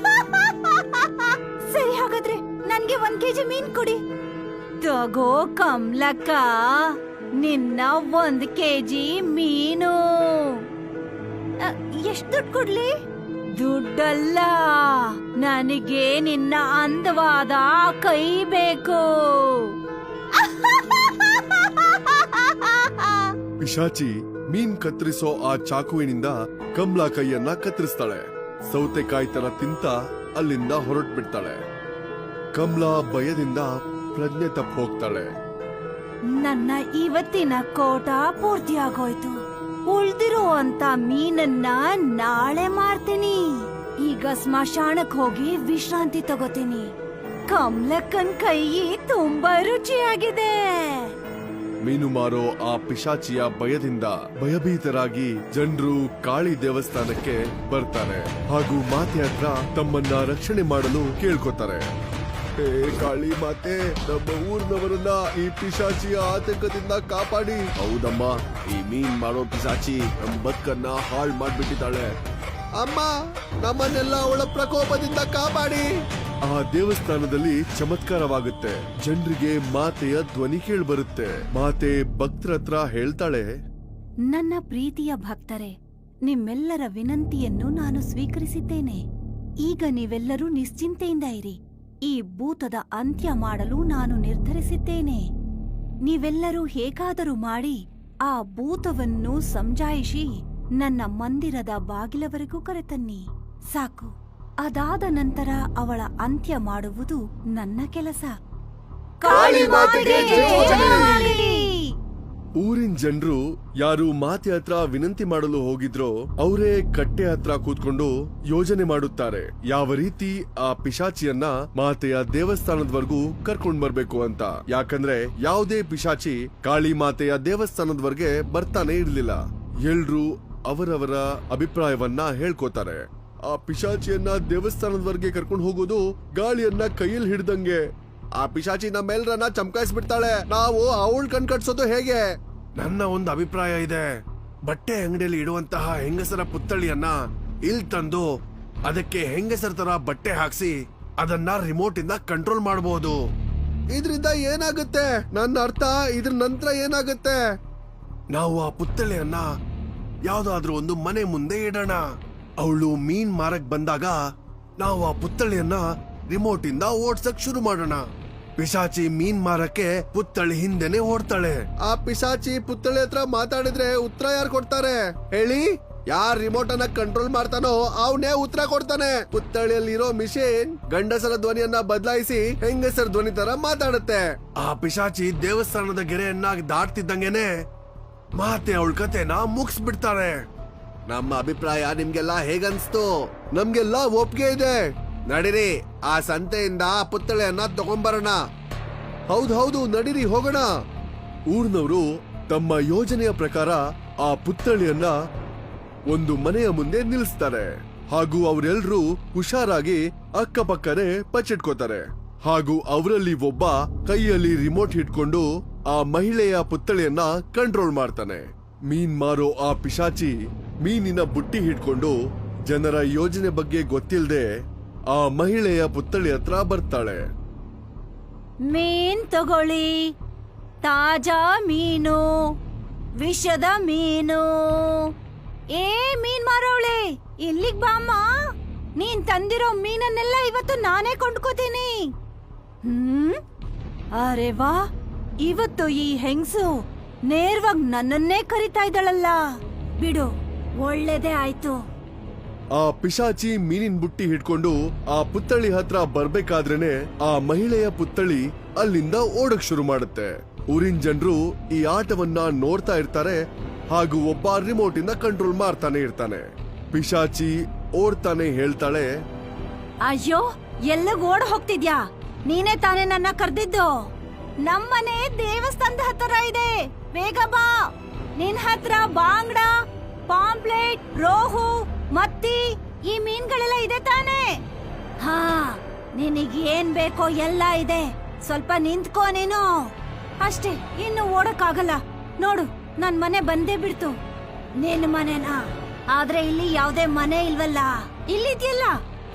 ಸರಿ, ಹಾಗಾದ್ರೆ ನನ್ಗೆ 1 kg ಮೀನ್ ಕೊಡಿ. ತಗೋ ಕಮ್ಲಕ್ಕ, ನಿನ್ನ 1 kg ಮೀನು. ಎಷ್ಟು ದುಡ್ಡು ಕೊಡ್ಲಿ? ದುಡ್ಡಲ್ಲ, ನನಗೆ ನಿನ್ನ ಅಂದವಾದ ಕೈ ಬೇಕು. ಪಿಶಾಚಿ ಮೀನ್ ಕತ್ತರಿಸೋ ಆ ಚಾಕುವಿನಿಂದ ಕಮಲಾ ಕೈಯನ್ನ ಕತ್ತರಿಸ್ತಾಳೆ. ಸೌತೆಕಾಯಿ ತರ ತಿಂತ ಅಲ್ಲಿಂದ ಹೊರಟು ಬಿಡ್ತಾಳೆ. ಕಮಲಾ ಭಯದಿಂದ ಪ್ರಜ್ಞೆ ತಪ್ಪಿ ಹೋಗ್ತಾಳೆ. ನನ್ನ ಇವತ್ತಿನ ಕೋಟ ಪೂರ್ತಿಯಾಗೋಯ್ತು. ಉಳ್ದಿರೋ ಅಂತ ಮೀನನ್ನ ನಾಳೆ ಮಾರ್ತೀನಿ. ಈಗ ಸ್ಮಶಾನಕ್ ಹೋಗಿ ವಿಶ್ರಾಂತಿ ತಗೋತೀನಿ. ಕಮಲಕ್ಕನ್ ಕೈ ತುಂಬಾ ರುಚಿಯಾಗಿದೆ. ಮೀನು ಮಾರೋ ಆ ಪಿಶಾಚಿಯ ಭಯದಿಂದ ಭಯಭೀತರಾಗಿ ಜನರು ಕಾಳಿ ದೇವಸ್ಥಾನಕ್ಕೆ ಬರ್ತಾರೆ ಹಾಗೂ ಮಾತೆ ಹತ್ರ ತಮ್ಮನ್ನ ರಕ್ಷಣೆ ಮಾಡಲು ಕೇಳ್ಕೊತಾರೆ. ಹೇ ಕಾಳಿ ಮಾತೆ, ನಮ್ಮ ಊರಿನವರನ್ನ ಈ ಪಿಶಾಚಿಯ ಆತಂಕದಿಂದ ಕಾಪಾಡಿ. ಹೌದಮ್ಮ, ಈ ಮೀನ್ ಮಾಡೋ ಪಿಶಾಚಿ ನಮ್ಮ ಬದುಕನ್ನ ಹಾಳು ಮಾಡ್ಬಿಟ್ಟಿದ್ದಾಳೆ. ಅಮ್ಮ, ನಮ್ಮನ್ನೆಲ್ಲ ಅವಳ ಪ್ರಕೋಪದಿಂದ ಕಾಪಾಡಿ. ಆ ದೇವಸ್ಥಾನದಲ್ಲಿ ಚಮತ್ಕಾರವಾಗುತ್ತೆ. ಜನರಿಗೆ ಮಾತೆಯ ಧ್ವನಿ ಕೇಳ್ಬರುತ್ತೆ. ಮಾತೆ ಭಕ್ತರ ಹತ್ರ ಹೇಳ್ತಾಳೆ, ನನ್ನ ಪ್ರೀತಿಯ ಭಕ್ತರೇ, ನಿಮ್ಮೆಲ್ಲರ ವಿನಂತಿಯನ್ನು ನಾನು ಸ್ವೀಕರಿಸಿದ್ದೇನೆ. ಈಗ ನೀವೆಲ್ಲರೂ ನಿಶ್ಚಿಂತೆಯಿಂದ ಇರಿ. ಈ ಭೂತದ ಅಂತ್ಯ ಮಾಡಲು ನಾನು ನಿರ್ಧರಿಸಿದ್ದೇನೆ. ನೀವೆಲ್ಲರೂ ಹೇಗಾದರೂ ಮಾಡಿ ಆ ಭೂತವನ್ನು ಸಮಜಾಯಿಸಿ ನನ್ನ ಮಂದಿರದ ಬಾಗಿಲವರೆಗೂ ಕರೆತನ್ನಿ. ಸಾಕು. ಅದಾದ ನಂತರ ಅವಳ ಅಂತ್ಯ ಮಾಡುವುದು ನನ್ನ ಕೆಲಸ. ಕಾಳಿ ಮಾತೆಗೆ ಜಯವಾಗಲಿ! ಊರಿನ ಜನರು ಯಾರು ಮಾತೆ ಹತ್ರ ವಿನಂತಿ ಮಾಡಲು ಹೋಗಿದ್ರೋ ಅವರೇ ಕಟ್ಟೆ ಹತ್ರ ಕೂತ್ಕೊಂಡು ಯೋಜನೆ ಮಾಡುತ್ತಾರೆ. ಯಾವ ರೀತಿ ಆ ಪಿಶಾಚಿಯನ್ನ ಮಾತೆಯ ದೇವಸ್ಥಾನದವರೆಗೂ ಕರ್ಕೊಂಡ್ ಬರ್ಬೇಕು ಅಂತ. ಯಾಕಂದ್ರೆ ಯಾವುದೇ ಪಿಶಾಚಿ ಕಾಳಿ ಮಾತೆಯ ದೇವಸ್ಥಾನದವರೆಗೆ ಬರ್ತಾನೆ ಇರ್ಲಿಲ್ಲ. ಎಲ್ರು ಅವರವರ ಅಭಿಪ್ರಾಯವನ್ನ ಹೇಳ್ಕೋತಾರೆ. ಆ ಪಿಶಾಚಿಯನ್ನ ದೇವಸ್ಥಾನದವರೆಗೆ ಕರ್ಕೊಂಡು ಹೋಗೋದು ಗಾಳಿಯನ್ನ ಕೈಯಲ್ಲಿ ಹಿಡ್ದಂಗೆ. ಆ ಪಿಶಾಚಿ ನಮ್ಮೆಲ್ಲರನ್ನ ಚಮಕಾಯಿಸ್ಬಿಡ್ತಾಳೆ. ನಾವು ಅವಳ ಕಣ್ಕಟ್ಸೋದು ಹೇಗೆ? ನನ್ನ ಒಂದು ಅಭಿಪ್ರಾಯ ಇದೆ. ಬಟ್ಟೆ ಅಂಗಡಿಯಲ್ಲಿ ಇಡುವಂತಹ ಹೆಂಗಸರ ಪುತ್ಥಳಿಯನ್ನ ಇಲ್ಲಿ ತಂದು ಅದಕ್ಕೆ ಹೆಂಗಸರ ತರ ಬಟ್ಟೆ ಹಾಕ್ಸಿ ಅದನ್ನ ರಿಮೋಟ್ ಇಂದ ಕಂಟ್ರೋಲ್ ಮಾಡಬಹುದು. ಇದರಿಂದ ಏನಾಗುತ್ತೆ? ನನ್ನ ಅರ್ಥ ಇದ್ರ ನಂತರ ಏನಾಗುತ್ತೆ? ನಾವು ಆ ಪುತ್ಥಳಿಯನ್ನ ಯಾವ್ದಾದ್ರೂ ಒಂದು ಮನೆ ಮುಂದೆ ಇಡೋಣ. ಅವಳು ಮೀನ್ ಮಾರಕ್ ಬಂದಾಗ ನಾವು ಆ ಪುತ್ಥಳಿಯನ್ನ ರಿಮೋಟ್ ಇಂದ ಓಡ್ಸಕ್ ಶುರು ಮಾಡೋಣ. ಪಿಶಾಚಿ ಮೀನ್ ಮಾರಕ್ಕೆ ಪುತ್ಥಳಿ ಹಿಂದೆನೆ ಓಡ್ತಾಳೆ. ಆ ಪಿಶಾಚಿ ಪುತ್ಥಳಿ ಹತ್ರ ಮಾತಾಡಿದ್ರೆ ಉತ್ತರ ಯಾರು ಕೊಡ್ತಾರೆ ಹೇಳಿ? ಯಾರ್ ರಿಮೋಟ್ ಅನ್ನ ಕಂಟ್ರೋಲ್ ಮಾಡ್ತಾನೋ ಅವನೇ ಉತ್ತರ ಕೊಡ್ತಾನೆ. ಪುತ್ಥಳಿಯಲ್ಲಿರೋ ಮಿಷಿನ್ ಗಂಡಸರ ಧ್ವನಿಯನ್ನ ಬದಲಾಯಿಸಿ ಹೆಂಗಸರ ಧ್ವನಿ ತರ ಮಾತಾಡುತ್ತೆ. ಆ ಪಿಶಾಚಿ ದೇವಸ್ಥಾನದ ಗೆರೆಯನ್ನ ದಾಟ್ತಿದ್ದಂಗೆನೆ ಮಾತೆ ಅವಳ ಕತೆನ ಮುಗಿಸ್ಬಿಡ್ತಾರೆ. ನಮ್ಮ ಅಭಿಪ್ರಾಯ ನಿಮ್ಗೆಲ್ಲ ಹೇಗನ್ಸ್ತು? ನಮ್ಗೆಲ್ಲ ಒಪ್ಪಿಗೆ ಇದೆ. ನಡೀರಿ, ಆ ಸಂತೆಯಿಂದ ಪುತ್ಥಳಿಯನ್ನ ತಗೊಂಡ್ಬರೋಣ. ಹೌದು, ನಡೀರಿ, ಹೋಗೋಣ. ಊರ್ನವರು ತಮ್ಮ ಯೋಜನೆಯ ಪ್ರಕಾರ ಆ ಪುತ್ಥಳಿಯನ್ನ ಒಂದು ಮನೆಯ ಮುಂದೆ ನಿಲ್ಲಿಸ್ತಾರೆ ಹಾಗೂ ಅವರೆಲ್ಲರೂ ಹುಷಾರಾಗಿ ಅಕ್ಕಪಕ್ಕನೆ ಪಚ್ಚಿಟ್ಕೋತಾರೆ. ಹಾಗೂ ಅವರಲ್ಲಿ ಒಬ್ಬ ಕೈಯಲ್ಲಿ ರಿಮೋಟ್ ಹಿಡ್ಕೊಂಡು ಆ ಮಹಿಳೆಯ ಪುತ್ಥಳಿಯನ್ನ ಕಂಟ್ರೋಲ್ ಮಾಡ್ತಾನೆ. ಮೀನ್ ಮಾರೋ ಆ ಪಿಶಾಚಿ ಮೀನಿನ ಬುಟ್ಟಿ ಹಿಡ್ಕೊಂಡು ಜನರ ಯೋಜನೆ ಬಗ್ಗೆ ಗೊತ್ತಿಲ್ಲದೆ ಆ ಮಹಿಳೆಯ ಪುತ್ಥಳಿ ಹತ್ರ ಬರ್ತಾಳೆ. ಮೀನ್ ತಗೊಳ್ಳಿ, ತಾಜಾ ಮೀನು, ವಿಷದ ಮೀನು. ಏ ಮೀನ್ ಮಾರೋಳೆ, ಇಲ್ಲಿಗ್ ಬಾಮ್ಮ. ನೀನ್ ತಂದಿರೋ ಮೀನನ್ನೆಲ್ಲ ಇವತ್ತು ನಾನೇ ಕೊಂಡ್ಕೋತೀನಿ. ಅರೆ ವಾ, ಇವತ್ತು ಈ ಹೆಂಗ್ಸು ನೇರವಾಗಿ ನನ್ನನ್ನೇ ಕರಿತಾ ಇದ್ದಾಳಲ್ಲ. ಬಿಡು, ಒಳ್ಳೇದೇ ಆಯ್ತು. ಆ ಪಿಶಾಚಿ ಮೀನಿನ ಬುಟ್ಟಿ ಹಿಡ್ಕೊಂಡು ಆ ಪುತ್ಥಳಿ ಹತ್ರ ಬರ್ಬೇಕಾದ್ರೇನೆ ಆ ಮಹಿಳೆಯ ಪುತ್ಥಳಿ ಅಲ್ಲಿಂದ ಓಡಕ್ ಶುರು ಮಾಡುತ್ತೆ. ಊರಿನ ಜನರು ಈ ಆಟವನ್ನ ನೋಡ್ತಾ ಇರ್ತಾರೆ ಹಾಗೂ ಒಬ್ಬ ರಿಮೋಟ್ ಇಂದ ಕಂಟ್ರೋಲ್ ಮಾಡ್ತಾನೆ ಇರ್ತಾನೆ. ಪಿಶಾಚಿ ಓಡ್ತಾನೆ ಹೇಳ್ತಾಳೆ, ಅಯ್ಯೋ ಎಲ್ಲಿಗ್ ಓಡ್ ಹೋಗ್ತಿದ್ಯಾ? ನೀನೇ ತಾನೇ ನನ್ನ ಕರ್ದಿದ್ದು. ನಮ್ಮನೆ ದೇವಸ್ಥಾನದ ಹತ್ರ ಇದೆ, ಬೇಗ ಬಾ. ನಿನ್ ಹತ್ರ ಬಾಂಗ್ಡಾ, ಪಾಂಪ್ಲೆಟ್, ರೋಹು, ಮತ್ತಿ ಈ ಮೀನ್ಗಳೆಲ್ಲ ಇದೆ ತಾನೇ? ಹಾ, ನಿನಗೆ ಏನ್ ಬೇಕೋ ಎಲ್ಲ ಇದೆ. ಸ್ವಲ್ಪ ನಿಂತ್ಕೋ ನೀನು. ಅಷ್ಟೇ, ಇನ್ನು ಓಡಕ್ಕಾಗಲ್ಲ. ನೋಡು, ನನ್ ಮನೆ ಬಂದೇ ಬಿಡ್ತು. ನಿನ್ ಮನೆನಾ? ಆದ್ರೆ ಇಲ್ಲಿ ಯಾವ್ದೇ ಮನೆ ಇಲ್ವಲ್ಲ. ಇಲ್ಲಿದ್ಯಲ್ಲ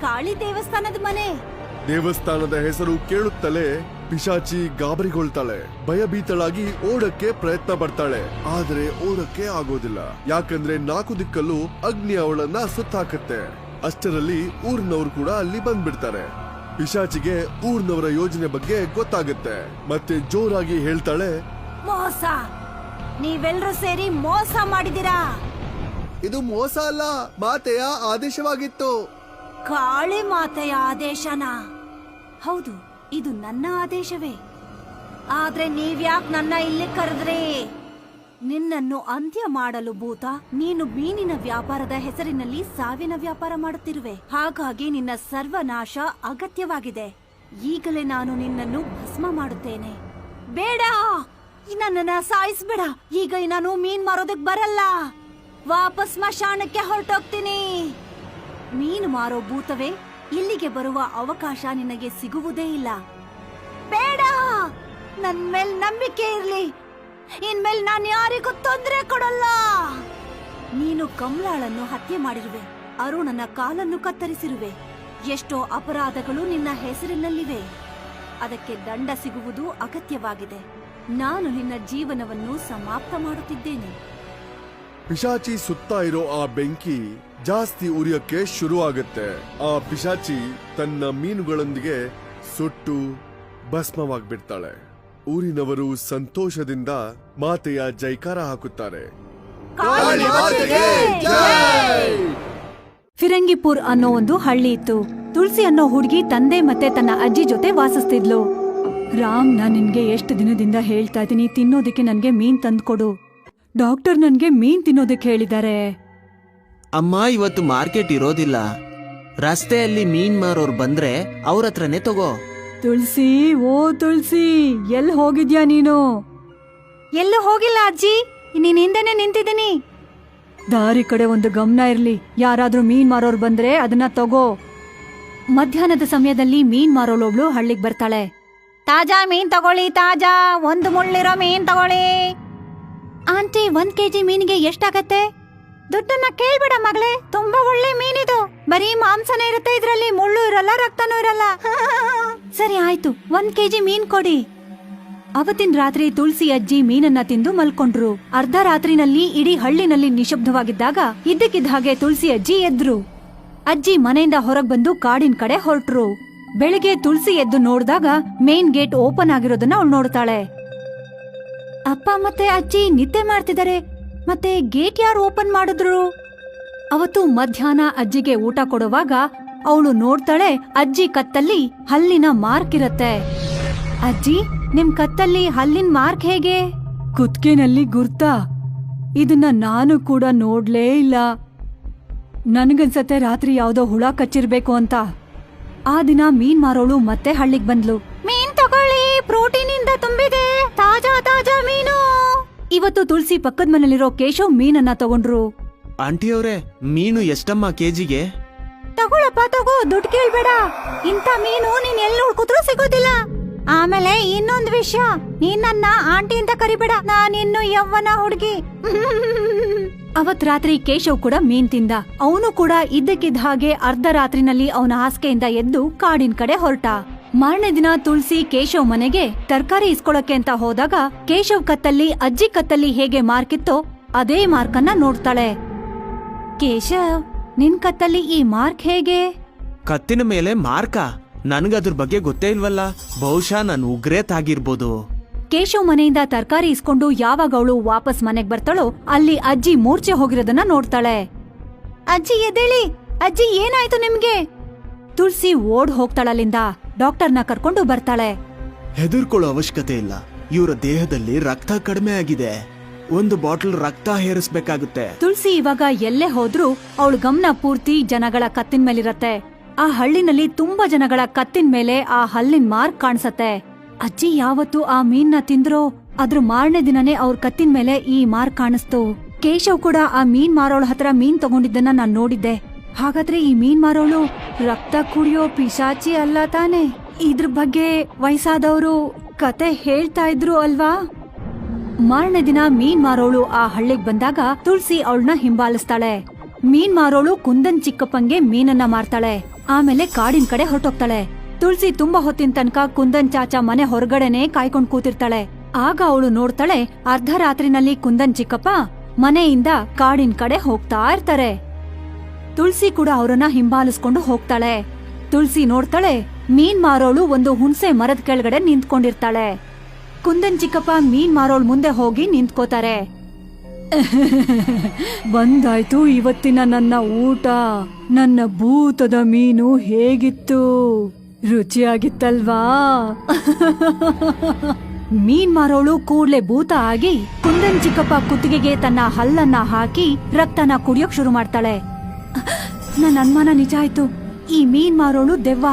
ಕಾಳಿ ದೇವಸ್ಥಾನದ ಮನೆ. ದೇವಸ್ಥಾನದ ಹೆಸರು ಕೇಳುತ್ತಲೇ ಪಿಶಾಚಿ ಗಾಬರಿಗೊಳ್ತಾಳೆ. ಭಯಭೀತಳಾಗಿ ಓಡಕ್ಕೆ ಪ್ರಯತ್ನ ಪಡ್ತಾಳೆ, ಆದ್ರೆ ಓಡಕ್ಕೆ ಆಗೋದಿಲ್ಲ. ಯಾಕಂದ್ರೆ 4 ದಿಕ್ಕಲ್ಲೂ ಅಗ್ನಿ ಅವಳನ್ನ ಸುತ್ತಾಕತ್ತೆ. ಅಷ್ಟರಲ್ಲಿ ಊರಿನವರು ಕೂಡ ಅಲ್ಲಿ ಬಂದ್ಬಿಡ್ತಾರೆ. ಪಿಶಾಚಿಗೆ ಊರಿನವರ ಯೋಜನೆ ಬಗ್ಗೆ ಗೊತ್ತಾಗುತ್ತೆ. ಮತ್ತೆ ಜೋರಾಗಿ ಹೇಳ್ತಾಳೆ, ಮೋಸ! ನೀವೆಲ್ರೂ ಸೇರಿ ಮೋಸ ಮಾಡಿದಿರಾ. ಇದು ಮೋಸ ಅಲ್ಲ, ಮಾತೆಯ ಆದೇಶವಾಗಿತ್ತು. ಕಾಳಿ ಮಾತೆಯ ಆದೇಶನಾ? ಹೌದು, ಇದು ನನ್ನ ಆದೇಶವೇ. ಆದ್ರೆ ನೀವ್ಯಾಕ್ ನನ್ನ ಇಲ್ಲಿ ಕರೆದ್ರಿ? ನಿನ್ನನ್ನು ಅಂತ್ಯ ಮಾಡಲು ಭೂತ. ನೀನು ಮೀನಿನ ವ್ಯಾಪಾರದ ಹೆಸರಿನಲ್ಲಿ ಸಾವಿನ ವ್ಯಾಪಾರ ಮಾಡುತ್ತಿರುವೆ. ಹಾಗಾಗಿ ನಿನ್ನ ಸರ್ವನಾಶ ಅಗತ್ಯವಾಗಿದೆ. ಈಗಲೇ ನಾನು ನಿನ್ನನ್ನು ಭಸ್ಮ ಮಾಡುತ್ತೇನೆ. ಬೇಡ, ನನ್ನನ್ನ ಸಾಯಿಸ್ಬೇಡ. ಈಗ ನಾನು ಮೀನ್ ಮಾರೋದಕ್ ಬರಲ್ಲ. ವಾಪಸ್ ಸ್ಮಶಾನಕ್ಕೆ ಹೊರಟೋಗ್ತೀನಿ. ಮೀನು ಮಾರೋ ಭೂತವೇ, ಇಲ್ಲಿಗೆ ಬರುವ ಅವಕಾಶ ನಿನಗೆ ಸಿಗುವುದೇ ಇಲ್ಲ. ಬೇಡ, ನನ್ ಮೇಲ್ ನಂಬಿಕೆ ಇರ್ಲಿ. ಇನ್ಮೇಲೆ ನಾನು ಯಾರಿಗೂ ತೊಂದರೆ ಕೊಡಲ್ಲ. ನೀನು ಕಮಲಾಳನ್ನು ಹತ್ಯೆ ಮಾಡಿರುವೆ, ಅರುಣನ ಕಾಲನ್ನು ಕತ್ತರಿಸಿರುವೆ. ಎಷ್ಟೋ ಅಪರಾಧಗಳು ನಿನ್ನ ಹೆಸರಿನಲ್ಲಿವೆ. ಅದಕ್ಕೆ ದಂಡ ಸಿಗುವುದು ಅಗತ್ಯವಾಗಿದೆ. ನಾನು ನಿನ್ನ ಜೀವನವನ್ನು ಸಮಾಪ್ತ ಮಾಡುತ್ತಿದ್ದೇನೆ. ಪಿಶಾಚಿ ಸುತ್ತ ಇರೋ ಆ ಬೆಂಕಿ ಜಾಸ್ತಿ ಉರಿಯಕ್ಕೆ ಶುರುವಾಗುತ್ತೆ. ಆ ಪಿಶಾಚಿ ತನ್ನ ಮೀನುಗಳೊಂದಿಗೆ ಸುಟ್ಟು ಭಸ್ಮವಾಗ್ಬಿಡ್ತಾಳೆ. ಊರಿನವರು ಸಂತೋಷದಿಂದ ಮಾತೆಯ ಜೈಕಾರ ಹಾಕುತ್ತಾರೆ. ಫಿರಂಗಿಪುರ್ ಅನ್ನೋ ಒಂದು ಹಳ್ಳಿ ಇತ್ತು. ತುಳಸಿ ಅನ್ನೋ ಹುಡುಗಿ ತಂದೆ ಮತ್ತೆ ತನ್ನ ಅಜ್ಜಿ ಜೊತೆ ವಾಸಿಸ್ತಿದ್ಲು. ರಾಮ್, ನಾನ್ ನಿನ್ಗೆ ಎಷ್ಟು ದಿನದಿಂದ ಹೇಳ್ತಾ ಇದೀನಿ, ತಿನ್ನೋದಕ್ಕೆ ನನ್ಗೆ ಮೀನ್ ತಂದ್ಕೊಡು. ಡಾಕ್ಟರ್ ನನ್ಗೆ ಮೀನ್ ತಿನ್ನೋದಕ್ಕೆ ಹೇಳಿದ್ದಾರೆ. ಅಮ್ಮ, ಇವತ್ತು ಮಾರ್ಕೆಟ್ ಇರೋದಿಲ್ಲ. ರಸ್ತೆಯಲ್ಲಿ ಮೀನ್ ಮಾರೋರ್ ಬಂದ್ರೆ ಅವ್ರ ಹತ್ರನೇ ತಗೋ. ತುಳಸಿ, ಓ ತುಳಸಿ, ಎಲ್ಲಿ ಹೋಗಿದ್ಯಾ ನೀನು? ಎಲ್ಲೂ ಹೋಗಿಲ್ಲ ಅಜ್ಜಿ, ನೀನ್ ಹಿಂದೆನೆ ನಿಂತಿದ್ದೀನಿ. ದಾರಿ ಕಡೆ ಒಂದು ಗಮನ ಇರ್ಲಿ. ಯಾರಾದ್ರೂ ಮೀನ್ ಮಾರೋರ್ ಬಂದ್ರೆ ಅದನ್ನ ತಗೋ. ಮಧ್ಯಾಹ್ನದ ಸಮಯದಲ್ಲಿ ಮೀನ್ ಮಾರೋಳೊಬ್ಳು ಹಳ್ಳಿಗ್ ಬರ್ತಾಳೆ. ತಾಜಾ ಮೀನ್ ತಗೊಳ್ಳಿ, ತಾಜಾ, ಒಂದು ಮುಳ್ಳಿರೋ ಮೀನ್ ತಗೊಳ್ಳಿ. ಆಂಟಿ, 1 kg ಮೀನಿಗೆ ಎಷ್ಟಾಗತ್ತೆ? ದುಡ್ಡನ್ನ ಕೇಳ್ಬೇಡ ಮಗಳೇ, ತುಂಬಾ ಒಳ್ಳೆ ಮೀನಿದು. ಬರೀ ಮಾಂಸನೇ ಇರುತ್ತೆ, ಇದ್ರಲ್ಲಿ ಮುಳ್ಳು ಇರಲ್ಲ, ರಕ್ತನೂ ಇರಲ್ಲ. ಸರಿ ಆಯ್ತು, 1 kg ಮೀನ್ ಕೊಡಿ. ಅವತ್ತಿನ ರಾತ್ರಿ ತುಳಸಿ ಅಜ್ಜಿ ಮೀನನ್ನ ತಿಂದು ಮಲ್ಕೊಂಡ್ರು. ಅರ್ಧ ರಾತ್ರಿನಲ್ಲಿ ಇಡೀ ಹಳ್ಳಿನಲ್ಲಿ ನಿಶಬ್ದವಾಗಿದ್ದಾಗ ಇದ್ದಕ್ಕಿದ್ದ ಹಾಗೆ ತುಳಸಿ ಅಜ್ಜಿ ಎದ್ರು. ಅಜ್ಜಿ ಮನೆಯಿಂದ ಹೊರಗ್ ಬಂದು ಕಾಡಿನ ಕಡೆ ಹೊರಟ್ರು. ಬೆಳಿಗ್ಗೆ ತುಳಸಿ ಎದ್ದು ನೋಡಿದಾಗ ಮೇನ್ ಗೇಟ್ ಓಪನ್ ಆಗಿರೋದನ್ನ ಅವಳು ನೋಡ್ತಾಳೆ. ಅಪ್ಪ ಮತ್ತೆ ಅಜ್ಜಿ ನಿದ್ದೆ ಮಾಡ್ತಿದ್ದಾರೆ. ಮತ್ತೆ ಗೇಟ್ ಯಾರು ಓಪನ್ ಮಾಡಿದ್ರು? ಅವತ್ತು ಮಧ್ಯಾಹ್ನ ಅಜ್ಜಿಗೆ ಊಟ ಕೊಡುವಾಗ ಅವಳು ನೋಡ್ತಾಳೆ, ಅಜ್ಜಿ ಕತ್ತಲ್ಲಿ ಹಲ್ಲಿನ ಮಾರ್ಕ್ ಇರತ್ತೆ. ಅಜ್ಜಿ, ನಿಮ್ ಕತ್ತಲ್ಲಿ ಹಲ್ಲಿನ ಮಾರ್ಕ್ ಹೇಗೆ? ಕುತ್ಕೆನಲ್ಲಿ ಗುರ್ತಾ? ಇದನ್ನ ನಾನು ಕೂಡ ನೋಡ್ಲೇ ಇಲ್ಲ. ನನ್ಗನ್ಸತ್ತೆ ರಾತ್ರಿ ಯಾವ್ದೋ ಹುಳ ಕಚ್ಚಿರ್ಬೇಕು ಅಂತ. ಆ ದಿನ ಮೀನ್ ಮಾರೋಳು ಮತ್ತೆ ಹಳ್ಳಿಗ್ ಬಂದ್ಲು. ಮೀನ್ ತಗೊಳ್ಳಿ, ಪ್ರೋಟೀನ್ ಇಂದ ತುಂಬಿದೆ, ತಾಜಾ ತಾಜಾ ಮೀನು. ಇವತ್ತು ತುಳಸಿ ಪಕ್ಕದ ಮನೇಲಿರೋ ಕೇಶವ್ ಮೀನನ್ನ ತಗೊಂಡ್ರು. ಆಂಟಿ ಅವ್ರೆ, ಮೀನು ಎಷ್ಟಮ್ಮ ಕೆಜಿಗೆ? ತಗೊಳಪ್ಪ ತಗೋ, ದುಡ್ಡು ಕೇಳ್ಬೇಡ. ಇಂಥ ಮೀನು ನೀನ್ ಎಲ್ಲಿ ಹುಡ್ಕುದ್ರು ಸಿಗೋದಿಲ್ಲ. ಆಮೇಲೆ ಇನ್ನೊಂದ್ ವಿಷಯ, ನೀನ್ ನನ್ನ ಆಂಟಿ ಅಂತ ಕರಿಬೇಡ, ನಾನಿನ್ನು ಯವ್ವನ ಹುಡುಗಿ. ಅವತ್ ರಾತ್ರಿ ಕೇಶವ್ ಕೂಡ ಮೀನ್ ತಿಂದ. ಅವನು ಕೂಡ ಇದ್ದಕ್ಕಿದ್ದ ಹಾಗೆ ಅರ್ಧ ರಾತ್ರಿನಲ್ಲಿ ಅವನ ಹಾಸಿಗೆಯಿಂದ ಎದ್ದು ಕಾಡಿನ ಕಡೆ ಹೊರಟ. ಮಾರನೇ ದಿನ ತುಳಸಿ ಕೇಶವ್ ಮನೆಗೆ ತರಕಾರಿ ಇಸ್ಕೊಳಕ್ಕೆ ಅಂತ ಹೋದಾಗ ಕೇಶವ್ ಕತ್ತಲ್ಲಿ ಅಜ್ಜಿ ಕತ್ತಲ್ಲಿ ಹೇಗೆ ಮಾರ್ಕ್ ಇತ್ತೋ ಅದೇ ಮಾರ್ಕನ್ನ ನೋಡ್ತಾಳೆ. ಕೇಶವ್, ನಿನ್ ಕತ್ತಲ್ಲಿ ಈ ಮಾರ್ಕ್ ಹೇಗೆ? ಕತ್ತಿನ ಮೇಲೆ ಮಾರ್ಕ? ನನ್ಗದ್ರ ಬಗ್ಗೆ ಗೊತ್ತೇ ಇಲ್ವಲ್ಲ. ಬಹುಶಃ ನಾನು ಉಗ್ರೇತ್ ಆಗಿರ್ಬೋದು. ಕೇಶವ್ ಮನೆಯಿಂದ ತರಕಾರಿ ಇಸ್ಕೊಂಡು ಯಾವಾಗ ಅವಳು ವಾಪಸ್ ಮನೆಗ್ ಬರ್ತಾಳೋ ಅಲ್ಲಿ ಅಜ್ಜಿ ಮೂರ್ಛೆ ಹೋಗಿರೋದನ್ನ ನೋಡ್ತಾಳೆ. ಅಜ್ಜಿ ಎದ್ದೇಳಿ, ಅಜ್ಜಿ ಏನಾಯ್ತು ನಿಮ್ಗೆ? ತುಳಸಿ ಓಡ್ ಹೋಗ್ತಾಳಲ್ಲಿಂದ. ಡಾಕ್ಟರ್ನ ಕರ್ಕೊಂಡು ಬರ್ತಾಳೆ. ಹೆದರ್ಕೊಳ್ಳೋ ಅವಶ್ಯಕತೆ ಇಲ್ಲ. ಇವರ ದೇಹದಲ್ಲಿ ರಕ್ತ ಕಡಿಮೆ ಆಗಿದೆ. 1 ಬಾಟಲ್ ರಕ್ತ ಹೇರಿಸ್ಬೇಕಾಗುತ್ತೆ. ತುಳಸಿ ಇವಾಗ ಎಲ್ಲೇ ಹೋದ್ರೂ ಅವಳ ಗಮನ ಪೂರ್ತಿ ಜನಗಳ ಕತ್ತಿನ ಮೇಲಿರತ್ತೆ. ಆ ಹಳ್ಳಿನಲ್ಲಿ ತುಂಬಾ ಜನಗಳ ಕತ್ತಿನ ಮೇಲೆ ಆ ಹಲ್ಲಿನ ಮಾರ್ಕ್ ಕಾಣಿಸತ್ತೆ. ಅಜ್ಜಿ ಯಾವತ್ತು ಆ ಮೀನ್ನ ತಿಂದ್ರೋ ಅದ್ರ ಮಾರನೇ ದಿನನೇ ಅವ್ರ ಕತ್ತಿನ ಮೇಲೆ ಈ ಮಾರ್ಕ್ ಕಾಣಿಸ್ತು. ಕೇಶವ್ ಕೂಡ ಆ ಮೀನ್ ಮಾರೋಳ ಹತ್ರ ಮೀನ್ ತಗೊಂಡಿದ್ದನ್ನ ನಾನ್ ನೋಡಿದ್ದೆ. ಹಾಗಾದ್ರೆ ಈ ಮೀನ್ ಮಾರೋಳು ರಕ್ತ ಕುಡಿಯೋ ಪಿಶಾಚಿ ಅಲ್ಲ ತಾನೆ? ಇದ್ರ ಬಗ್ಗೆ ವಯಸ್ಸಾದವರು ಕತೆ ಹೇಳ್ತಾ ಇದ್ರು ಅಲ್ವಾ? ಮಾರನೇ ದಿನ ಮೀನ್ ಮಾರೋಳು ಆ ಹಳ್ಳಿಗ್ ಬಂದಾಗ ತುಳಸಿ ಅವಳನ್ನ ಹಿಂಬಾಲಿಸ್ತಾಳೆ. ಮೀನ್ ಮಾರೋಳು ಕುಂದನ್ ಚಿಕ್ಕಪ್ಪಂಗೆ ಮೀನನ್ನ ಮಾರ್ತಾಳೆ. ಆಮೇಲೆ ಕಾಡಿನ ಕಡೆ ಹೊರಟೋಗ್ತಾಳೆ. ತುಳಸಿ ತುಂಬಾ ಹೊತ್ತಿನ ತನಕ ಕುಂದನ್ ಚಾಚಾ ಮನೆ ಹೊರಗಡೆನೆ ಕಾಯ್ಕೊಂಡ್ ಕೂತಿರ್ತಾಳೆ. ಆಗ ಅವಳು ನೋಡ್ತಾಳೆ, ಅರ್ಧ ರಾತ್ರಿನಲ್ಲಿ ಕುಂದನ್ ಚಿಕ್ಕಪ್ಪ ಮನೆಯಿಂದ ಕಾಡಿನ ಕಡೆ ಹೋಗ್ತಾ ಇರ್ತಾರೆ. ತುಳಸಿ ಕೂಡ ಅವರನ್ನ ಹಿಂಬಾಲಿಸ್ಕೊಂಡು ಹೋಗ್ತಾಳೆ. ತುಳಸಿ ನೋಡ್ತಾಳೆ, ಮೀನ್ ಮಾರೋಳು ಒಂದು ಹುಣಸೆ ಮರದ ಕೆಳಗಡೆ ನಿಂತ್ಕೊಂಡಿರ್ತಾಳೆ. ಕುಂದನ್ ಚಿಕ್ಕಪ್ಪ ಮೀನ್ ಮಾರೋಳ್ ಮುಂದೆ ಹೋಗಿ ನಿಂತ್ಕೋತಾರೆ. ಬಂದಾಯ್ತು ಇವತ್ತಿನ ನನ್ನ ಊಟ. ನನ್ನ ಭೂತದ ಮೀನು ಹೇಗಿತ್ತು? ರುಚಿಯಾಗಿತ್ತಲ್ವಾ? ಮೀನ್ ಮಾರೋಳು ಕೂಡ್ಲೆ ಭೂತ ಆಗಿ ಕುಂದನ್ ಚಿಕ್ಕಪ್ಪ ಕುತ್ತಿಗೆಗೆ ತನ್ನ ಹಲ್ಲನ್ನ ಹಾಕಿ ರಕ್ತನ ಕುಡಿಯೋಕ್ ಶುರು ಮಾಡ್ತಾಳೆ. ನನ್ನ ಅನುಮಾನ ನಿಜ ಆಯ್ತು. ಈ ಮೀನ್ ಮಾರೋಳು ದೆವ್ವ,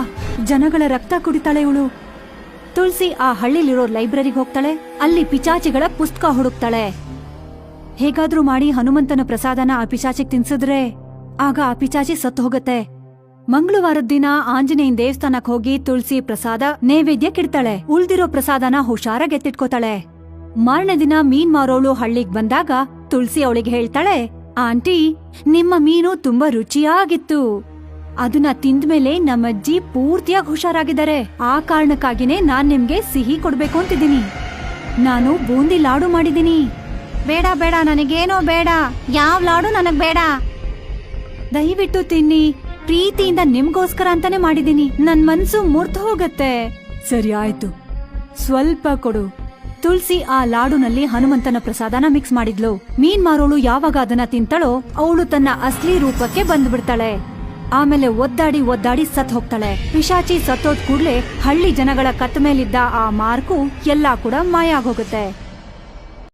ಜನಗಳ ರಕ್ತ ಕುಡಿತಾಳೆ ಇವಳು. ತುಳಸಿ ಆ ಹಳ್ಳಿಲಿರೋ ಲೈಬ್ರರಿಗೆ ಹೋಗ್ತಾಳೆ. ಅಲ್ಲಿ ಪಿಚಾಚಿಗಳ ಪುಸ್ತಕ ಹುಡುಕ್ತಾಳೆ. ಹೇಗಾದ್ರೂ ಮಾಡಿ ಹನುಮಂತನ ಪ್ರಸಾದನ ಆ ಪಿಚಾಚಿಗೆ ತಿನ್ಸಿದ್ರೆ ಆಗ ಆ ಪಿಚಾಚಿ ಸತ್ತು ಹೋಗತ್ತೆ. ಮಂಗಳವಾರದ ದಿನ ಆಂಜನೇಯನ್ ದೇವಸ್ಥಾನಕ್ ಹೋಗಿ ತುಳಸಿ ಪ್ರಸಾದ ನೈವೇದ್ಯಕ್ಕಿಡ್ತಾಳೆ. ಉಳ್ದಿರೋ ಪ್ರಸಾದನ ಹುಷಾರಾಗಿ ಎತ್ತಿಟ್ಕೋತಾಳೆ. ಮಾರನೇ ದಿನ ಮೀನ್ ಮಾರೋಳು ಹಳ್ಳಿಗ್ ಬಂದಾಗ ತುಳಸಿ ಅವಳಿಗೆ ಹೇಳ್ತಾಳೆ, ಆಂಟಿ, ನಿಮ್ಮ ಮೀನು ತುಂಬಾ ರುಚಿಯಾಗಿತ್ತು. ಅದನ್ನ ತಿಂದ್ಮೇಲೆ ನಮ್ಮಜ್ಜಿ ಪೂರ್ತಿಯಾಗಿ ಹುಷಾರಾಗಿದ್ದಾರೆ. ಆ ಕಾರಣಕ್ಕಾಗಿನೇ ನಾನ್ ನಿಮ್ಗೆ ಸಿಹಿ ಕೊಡ್ಬೇಕು ಅಂತಿದ್ದೀನಿ. ನಾನು ಬೂಂದಿ ಲಾಡು ಮಾಡಿದ್ದೀನಿ. ಬೇಡ ಬೇಡ, ನನಗೇನೋ ಬೇಡ. ಯಾವ ಲಾಡು ನನಗ್ ಬೇಡ. ದಯವಿಟ್ಟು ತಿನ್ನಿ, ಪ್ರೀತಿಯಿಂದ ನಿಮ್ಗೋಸ್ಕರ ಅಂತಾನೆ ಮಾಡಿದೀನಿ. ನನ್ ಮನ್ಸು ಮುರ್ದು ಹೋಗತ್ತೆ. ಸರಿ ಆಯ್ತು, ಸ್ವಲ್ಪ ಕೊಡು. ತುಳಸಿ ಆ ಲಾಡುನಲ್ಲಿ ಹನುಮಂತನ ಪ್ರಸಾದನ ಮಿಕ್ಸ್ ಮಾಡಿದ್ಲು. ಮೀನ್ ಮಾರೋಳು ಯಾವಾಗ ಅದನ್ನ ತಿಂತಾಳೋ ಅವಳು ತನ್ನ ಅಸ್ಲಿ ರೂಪಕ್ಕೆ ಬಂದ್ಬಿಡ್ತಾಳೆ. ಆಮೇಲೆ ಒದ್ದಾಡಿ ಸತ್ ಹೋಗ್ತಾಳೆ. ಪಿಶಾಚಿ ಸತ್ತೋದ್ ಕೂಡ್ಲೆ ಹಳ್ಳಿ ಜನಗಳ ಕತ್ತ ಮೇಲಿದ್ದ ಆ ಮಾರ್ಕು ಎಲ್ಲಾ ಕೂಡ ಮಾಯ ಆಗೋಗುತ್ತೆ.